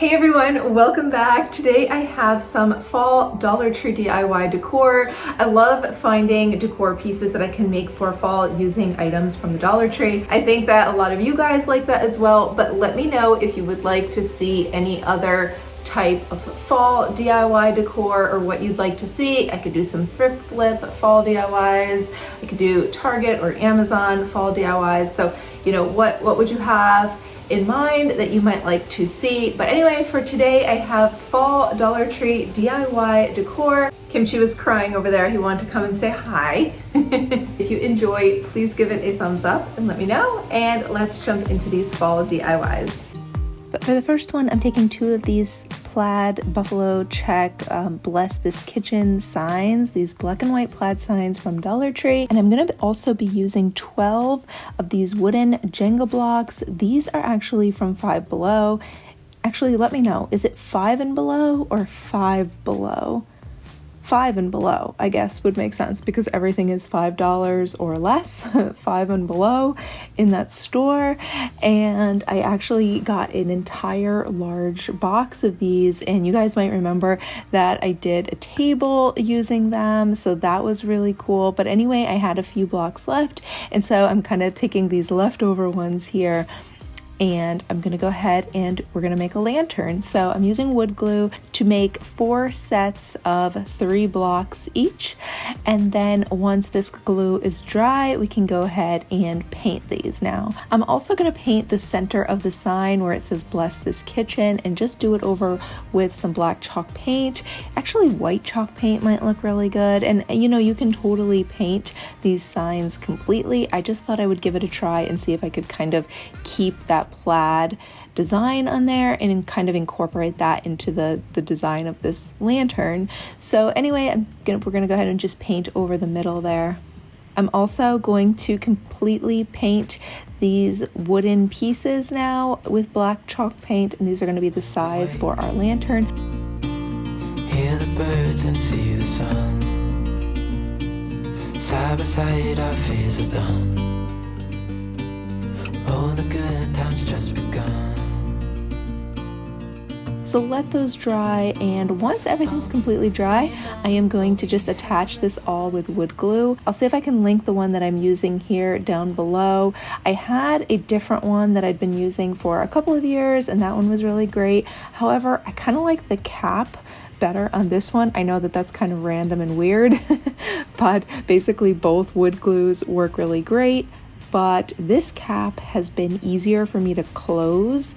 Hey everyone, welcome back. Today I have some fall Dollar Tree DIY decor. I love finding decor pieces that I can make for fall using items from the Dollar Tree. I think that a lot of you guys like that as well, but let me know if you would like to see any other type of fall DIY decor or what you'd like to see. I could do some thrift flip fall DIYs. I could do Target or Amazon fall DIYs. So, you know, what would you have in mind that you might like to see? But anyway, for today I have fall Dollar Tree DIY decor. Kimchi was crying over there. He wanted to come and say hi. If you enjoy, please give it a thumbs up and let me know. And let's jump into these fall DIYs. But for the first one, I'm taking 2 of these plaid buffalo check bless this kitchen signs, these black and white plaid signs from Dollar Tree. And I'm going to also be using 12 of these wooden Jenga blocks. These are actually from Five Below. Actually, let me know, is it 5 and below or 5 below? 5 and below, I guess, would make sense because everything is $5 or less, 5 and below in that store. And I actually got an entire large box of these, and you guys might remember that I did a table using them, so that was really cool. But anyway, I had a few blocks left, and so I'm kind of taking these leftover ones here, and I'm gonna go ahead and we're gonna make a lantern. So I'm using wood glue to make 4 sets of 3 blocks each. And then once this glue is dry, we can go ahead and paint these now. I'm also gonna paint the center of the sign where it says bless this kitchen and just do it over with some black chalk paint. Actually, white chalk paint might look really good. And you know, you can totally paint these signs completely. I just thought I would give it a try and see if I could kind of keep that plaid design on there and kind of incorporate that into the design of this lantern. So anyway, we're gonna go ahead and just paint over the middle there. I'm also going to completely paint these wooden pieces now with black chalk paint, and these are going to be the sides for our lantern. Hear the birds and see the sun. Side by side our fears are done. Oh, the good times just begun. So let those dry, and once everything's completely dry, I am going to just attach this all with wood glue. I'll see if I can link the one that I'm using here down below. I had a different one that I'd been using for a couple of years, and that one was really great. However, I kind of like the cap better on this one. I know that that's kind of random and weird, but basically both wood glues work really great. But this cap has been easier for me to close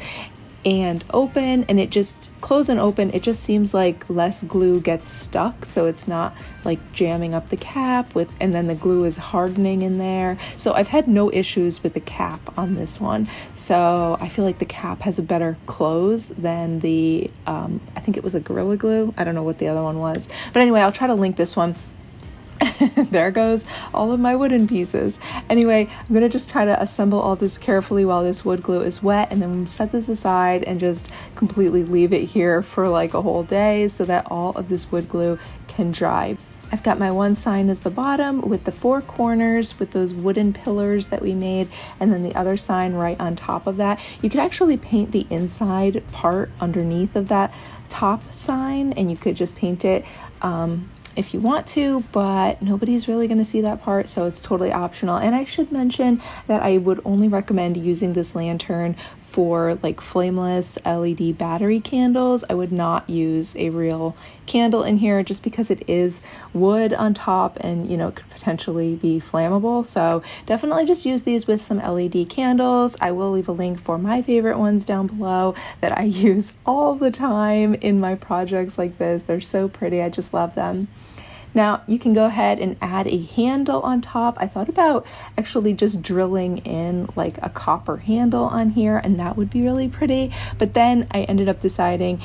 and open, and it just close and open, it just seems like less glue gets stuck, so it's not like jamming up the cap with, and then the glue is hardening in there. So I've had no issues with the cap on this one. So I feel like the cap has a better close than the I think it was a Gorilla Glue. I don't know what the other one was, but anyway, I'll try to link this one. There goes all of my wooden pieces. Anyway, I'm gonna just try to assemble all this carefully while this wood glue is wet, and then set this aside and just completely leave it here for like a whole day so that all of this wood glue can dry. I've got my one sign as the bottom with the 4 corners with those wooden pillars that we made, and then the other sign right on top of that. You could actually paint the inside part underneath of that top sign, and you could just paint it if you want to, but nobody's really going to see that part, so it's totally optional. And I should mention that I would only recommend using this lantern for like flameless LED battery candles. I would not use a real candle in here just because it is wood on top and, you know, it could potentially be flammable. So definitely just use these with some LED candles. I will leave a link for my favorite ones down below that I use all the time in my projects like this. They're so pretty. I just love them. Now you can go ahead and add a handle on top. I thought about actually just drilling in like a copper handle on here, and that would be really pretty. But then I ended up deciding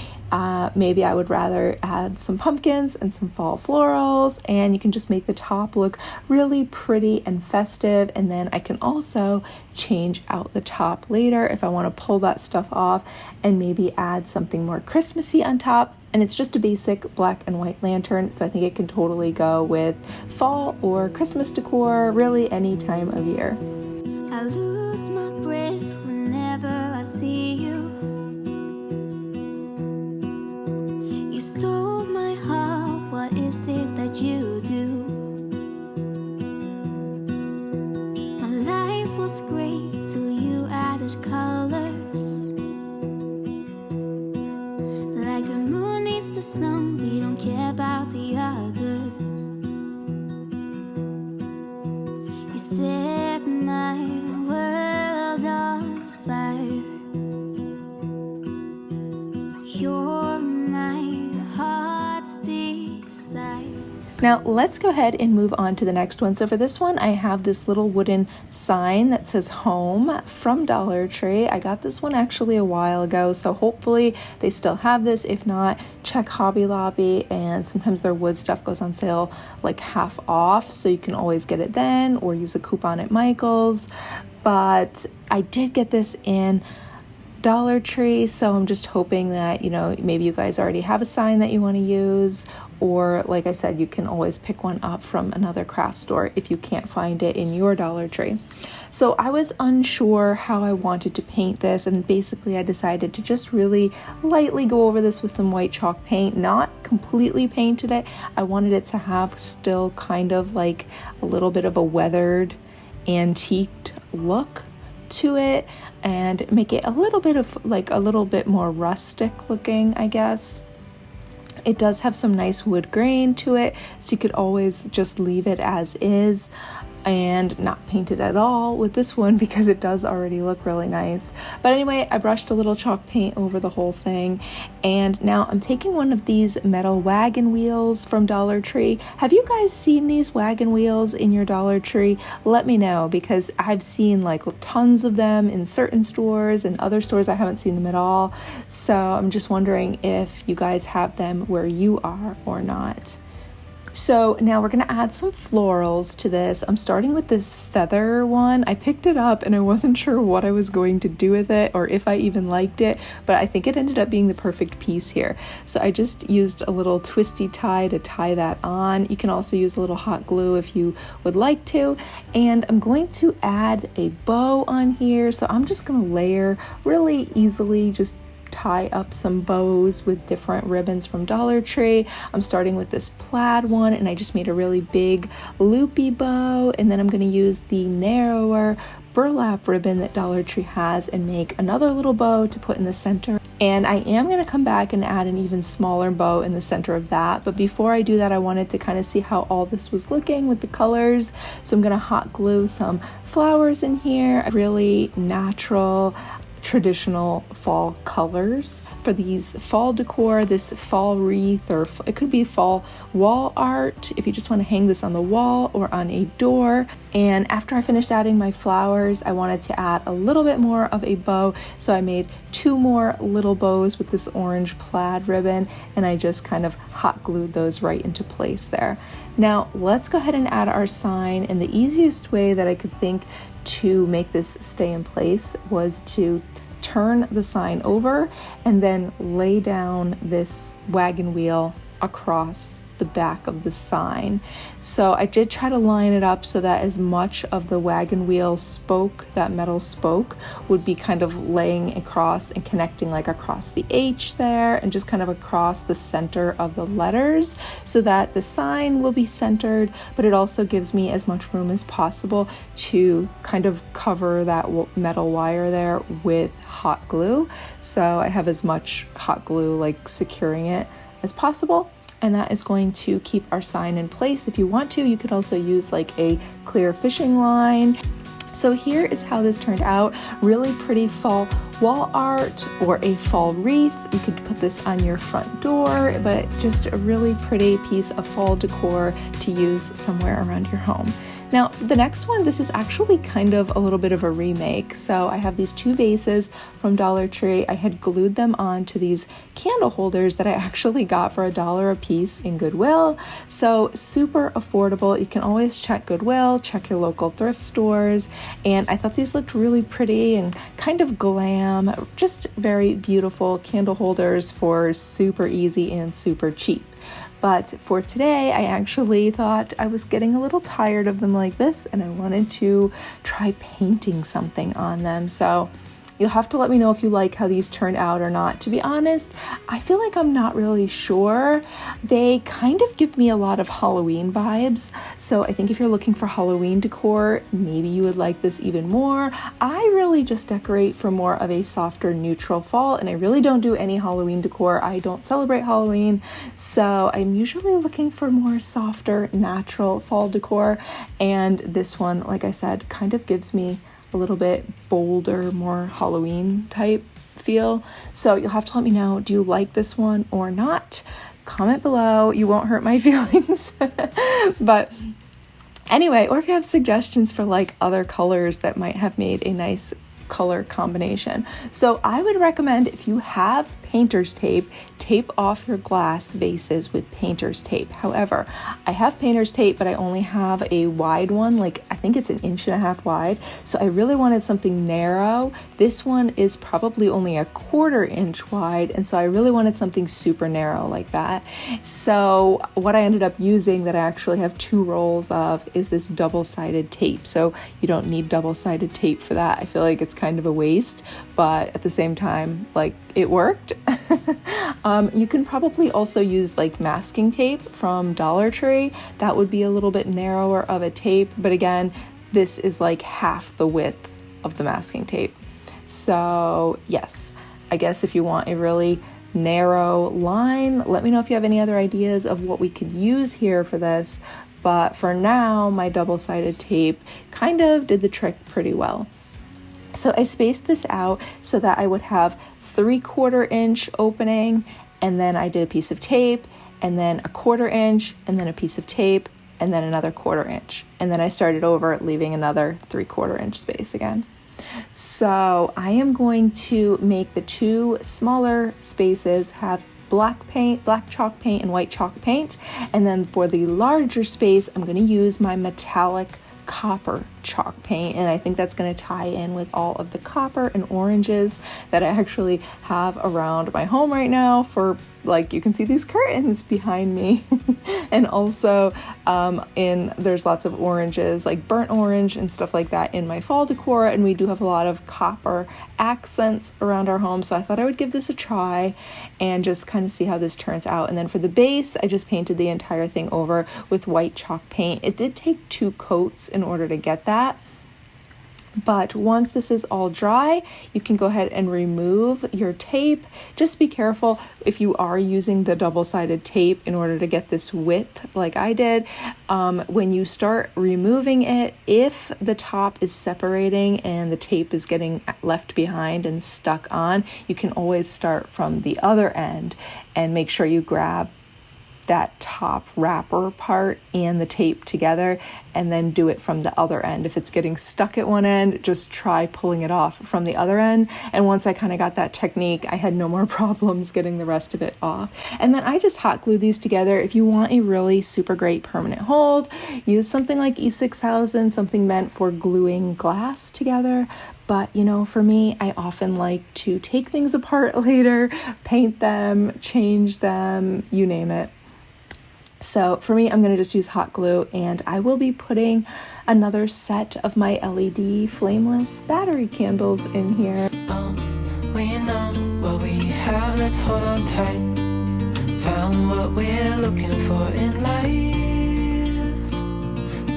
maybe I would rather add some pumpkins and some fall florals, and you can just make the top look really pretty and festive. And then I can also change out the top later if I want to pull that stuff off and maybe add something more Christmassy on top. And it's just a basic black and white lantern, so I think it can totally go with fall or Christmas decor, really any time of year. I lose my breath whenever I see you. You're my heart's desire. Now let's go ahead and move on to the next one. So for this one, I have this little wooden sign that says home from Dollar Tree. I got this one actually a while ago, so hopefully they still have this. If not, check Hobby Lobby, and sometimes their wood stuff goes on sale like half off, so you can always get it then or use a coupon at Michael's. But I did get this in Dollar Tree, so I'm just hoping that, you know, maybe you guys already have a sign that you want to use, or like I said, you can always pick one up from another craft store if you can't find it in your Dollar Tree. So I was unsure how I wanted to paint this, and basically I decided to just really lightly go over this with some white chalk paint, not completely painted it. I wanted it to have still kind of like a little bit of a weathered, antiqued look to it, and make it a little bit of like a little bit more rustic looking, I guess. It does have some nice wood grain to it, so you could always just leave it as is and not paint it at all with this one because it does already look really nice. But anyway, I brushed a little chalk paint over the whole thing, and now I'm taking one of these metal wagon wheels from Dollar Tree. Have you guys seen these wagon wheels in your Dollar Tree? Let me know, because I've seen like tons of them in certain stores, and other stores I haven't seen them at all. So I'm just wondering if you guys have them where you are or not. So now we're going to add some florals to this. I'm starting with this feather one. I picked it up and I wasn't sure what I was going to do with it or if I even liked it, but I think it ended up being the perfect piece here. So I just used a little twisty tie to tie that on. You can also use a little hot glue if you would like to. And I'm going to add a bow on here. So I'm just going to layer really easily, just tie up some bows with different ribbons from Dollar Tree. I'm starting with this plaid one, and I just made a really big loopy bow, and then I'm going to use the narrower burlap ribbon that Dollar Tree has and make another little bow to put in the center. And I am going to come back and add an even smaller bow in the center of that. But before I do that, I wanted to kind of see how all this was looking with the colors. So I'm going to hot glue some flowers in here, really natural, traditional fall colors for these fall decor, this fall wreath, or it could be fall wall art if you just want to hang this on the wall or on a door. And after I finished adding my flowers, I wanted to add a little bit more of a bow, so I made 2 more little bows with this orange plaid ribbon, and I just kind of hot glued those right into place there. Now let's go ahead and add our sign, and the easiest way that I could think to make this stay in place was to turn the sign over and then lay down this wagon wheel across the back of the sign. So I did try to line it up so that as much of the wagon wheel spoke, that metal spoke, would be kind of laying across and connecting like across the H there and just kind of across the center of the letters, so that the sign will be centered, but it also gives me as much room as possible to kind of cover that metal wire there with hot glue. So I have as much hot glue like securing it as possible. And that is going to keep our sign in place. If you want to, you could also use like a clear fishing line. So here is how this turned out. Really pretty fall wall art or a fall wreath. You could put this on your front door, but just a really pretty piece of fall decor to use somewhere around your home. Now, the next one, this is actually kind of a little bit of a remake. So I have these 2 vases from Dollar Tree. I had glued them onto these candle holders that I actually got for $1 a piece in Goodwill. So super affordable. You can always check Goodwill, check your local thrift stores. And I thought these looked really pretty and kind of glam, just very beautiful candle holders for super easy and super cheap. But for today, I actually thought I was getting a little tired of them like this, and I wanted to try painting something on them. So you'll have to let me know if you like how these turned out or not. To be honest, I feel like I'm not really sure. They kind of give me a lot of Halloween vibes. So I think if you're looking for Halloween decor, maybe you would like this even more. I really just decorate for more of a softer neutral fall, and I really don't do any Halloween decor. I don't celebrate Halloween. So I'm usually looking for more softer, natural fall decor. And this one, like I said, kind of gives me a little bit bolder, more Halloween type feel. So you'll have to let me know, do you like this one or not? Comment below. You won't hurt my feelings. But anyway, or if you have suggestions for like other colors that might have made a nice color combination. So I would recommend, if you have painter's tape, tape off your glass vases with painter's tape. However, I have painter's tape, but I only have a wide one, like I think it's 1.5 inches wide. So I really wanted something narrow. This one is probably only 1/4 inch wide. And so I really wanted something super narrow like that. So what I ended up using, that I actually have 2 rolls of, is this double-sided tape. So you don't need double-sided tape for that. I feel like it's kind of a waste, but at the same time, like, it worked. You can probably also use like masking tape from Dollar Tree. That would be a little bit narrower of a tape, but again, this is like half the width of the masking tape. So yes, I guess if you want a really narrow line, let me know if you have any other ideas of what we could use here for this. But for now, my double-sided tape kind of did the trick pretty well. So I spaced this out so that I would have 3/4 inch opening, and then I did a piece of tape, and then 1/4 inch, and then a piece of tape, and then another 1/4 inch. And then I started over, leaving another 3/4 inch space again. So I am going to make the 2 smaller spaces have black paint, black chalk paint, and white chalk paint. And then for the larger space, I'm going to use my metallic copper chalk paint, and I think that's going to tie in with all of the copper and oranges that I actually have around my home right now. For, like, you can see these curtains behind me. And also there's lots of oranges, like burnt orange and stuff like that, in my fall decor, and we do have a lot of copper accents around our home. So I thought I would give this a try and just kind of see how this turns out. And then for the base, I just painted the entire thing over with white chalk paint. It did take 2 coats in order to get that. But once this is all dry, you can go ahead and remove your tape. Just be careful if you are using the double-sided tape in order to get this width like I did. When you start removing it, if the top is separating and the tape is getting left behind and stuck on, you can always start from the other end and make sure you grab that top wrapper part and the tape together, and then do it from the other end. If it's getting stuck at one end, just try pulling it off from the other end. And once I kind of got that technique, I had no more problems getting the rest of it off. And then I just hot glue these together. If you want a really super great permanent hold, use something like E6000, something meant for gluing glass together. But, you know, for me, I often like to take things apart later, paint them, change them, you name it. So for me, I'm going to just use hot glue, and I will be putting another set of my LED flameless battery candles in here. We know what we have, let's hold on tight. Found what we're looking for in life.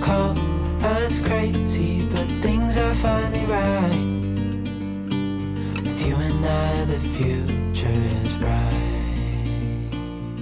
Call us crazy, but things are finally right. With you and I, the future is bright.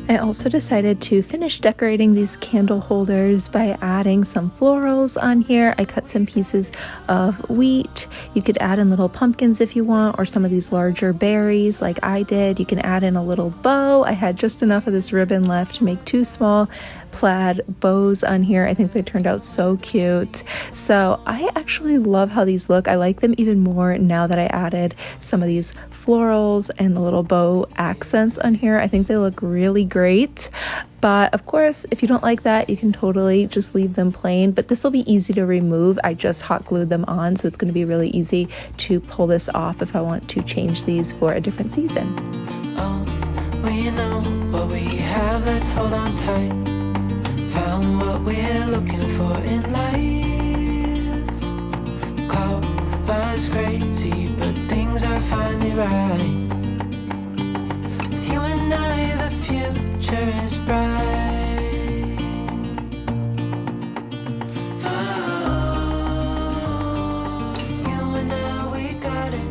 I also decided to finish decorating these candle holders by adding some florals on here. I cut some pieces of wheat. You could add in little pumpkins if you want, or some of these larger berries like I did. You can add in a little bow. I had just enough of this ribbon left to make 2 small plaid bows on here. I think they turned out so cute. So I actually love how these look. I like them even more now that I added some of these florals and the little bow accents on here. I think they look really great. But of course, if you don't like that, you can totally just leave them plain. But this will be easy to remove. I just hot glued them on, so it's going to be really easy to pull this off if I want to change these for a different season. Oh, we know what we have, let's hold on tight. Found what we're looking for in life. Call us crazy, but things are finally right. With you and I, the future is bright. Oh, you and I, we got it.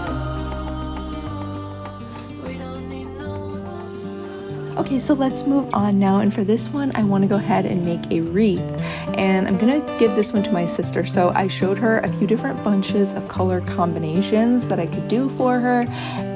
Oh, we don't need no one. Okay, so let's move on now, and for this one I want to go ahead and make a wreath, and I'm gonna give this one to my sister. So I showed her a few different bunches of color combinations that I could do for her,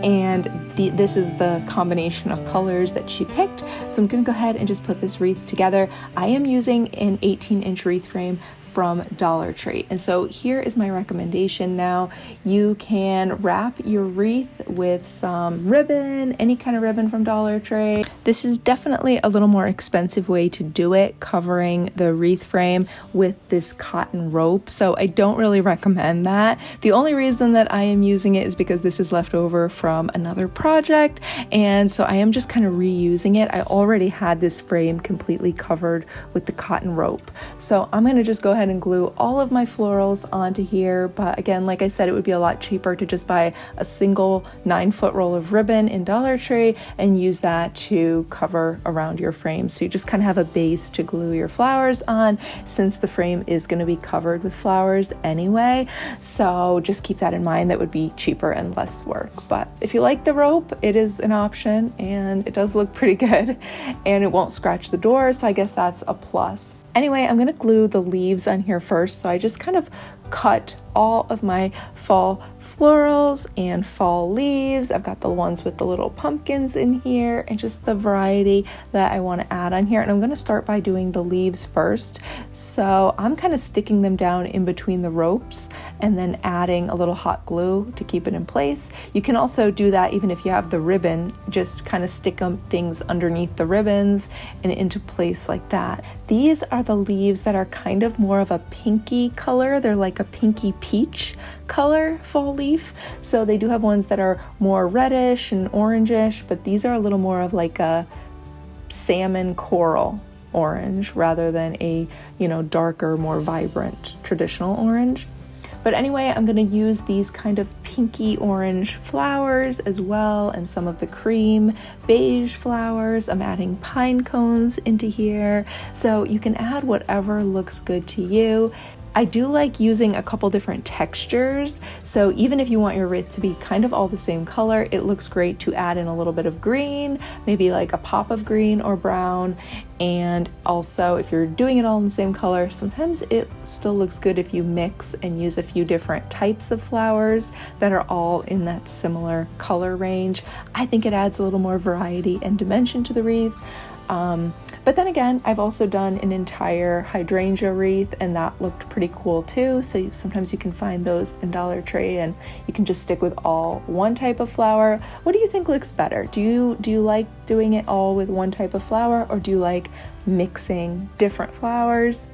and this is the combination of colors that she picked. So I'm gonna go ahead and just put this wreath together. I am using an 18-inch wreath frame from Dollar Tree. And so here is my recommendation now. You can wrap your wreath with some ribbon, any kind of ribbon from Dollar Tree. This is definitely a little more expensive way to do it, covering the wreath frame with this cotton rope. So I don't really recommend that. The only reason that I am using it is because this is left over from another project. And so I am just kind of reusing it. I already had this frame completely covered with the cotton rope. So I'm going to just go ahead and glue all of my florals onto here. But again, like I said, it would be a lot cheaper to just buy a single 9-foot roll of ribbon in Dollar Tree and use that to cover around your frame. So you just kind of have a base to glue your flowers on, since the frame is going to be covered with flowers anyway. So just keep that in mind. That would be cheaper and less work. But if you like the rope, it is an option, and it does look pretty good, and it won't scratch the door. So I guess that's a plus. Anyway, I'm going to glue the leaves on here first. So I just kind of cut all of my fall florals and fall leaves. I've got the ones with the little pumpkins in here and just the variety that I want to add on here. And I'm going to start by doing the leaves first. So I'm kind of sticking them down in between the ropes and then adding a little hot glue to keep it in place. You can also do that even if you have the ribbon, just kind of stick things underneath the ribbons and into place like that. These are the leaves that are kind of more of a pinky color. They're like a pinky peach color fall leaf. So they do have ones that are more reddish and orangish, but these are a little more of like a salmon coral orange rather than a, darker, more vibrant traditional orange. But anyway, I'm going to use these kind of pinky orange flowers as well, and some of the cream beige flowers. I'm adding pine cones into here. So you can add whatever looks good to you. I do like using a couple different textures. So even if you want your wreath to be kind of all the same color, it looks great to add in a little bit of green, maybe like a pop of green or brown. And also, if you're doing it all in the same color, sometimes it still looks good if you mix and use a few different types of flowers that are all in that similar color range. I think it adds a little more variety and dimension to the wreath. But then again, I've also done an entire hydrangea wreath, and that looked pretty cool too. So sometimes you can find those in Dollar Tree, and you can just stick with all one type of flower. What do you think looks better? Do you like doing it all with one type of flower, or do you like mixing different flowers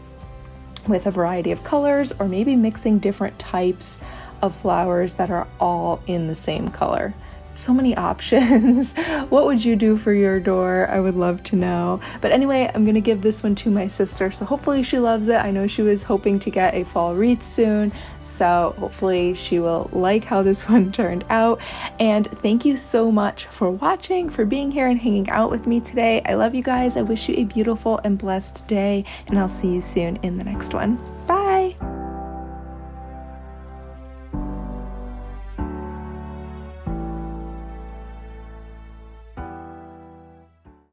with a variety of colors, or maybe mixing different types of flowers that are all in the same color? So many options. What would you do for your door? I would love to know. But anyway, I'm gonna give this one to my sister, so hopefully she loves it. I know she was hoping to get a fall wreath soon, so hopefully she will like how this one turned out. And thank you so much for watching, for being here and hanging out with me today. I love you guys. I wish you a beautiful and blessed day, and I'll see you soon in the next one. Bye.